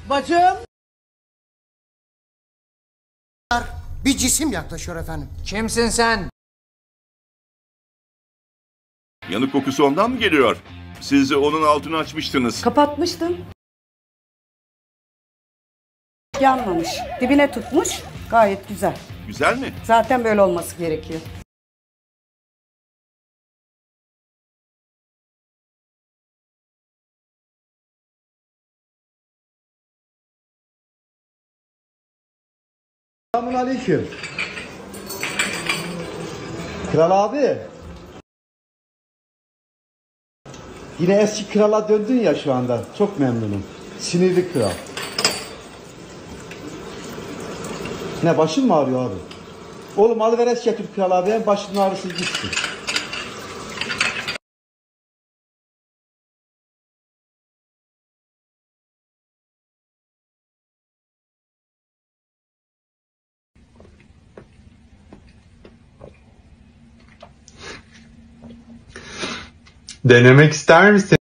Bacım. Bir cisim yaklaşıyor efendim. Kimsin sen? Yanık kokusu ondan mı geliyor? Siz onun altını açmıştınız. Kapatmıştım. Yanmamış. Dibine tutmuş. Gayet güzel. Güzel mi? Zaten böyle olması gerekiyor. Selamünaleyküm. Kral abi. Yine eski krala döndün ya şu anda. Çok memnunum. Sinirli kral. Ne, başın mı ağrıyor abi? Oğlum alıver es getir kral abi. Hem başının ağrısı gitsin. Denemek ister misin?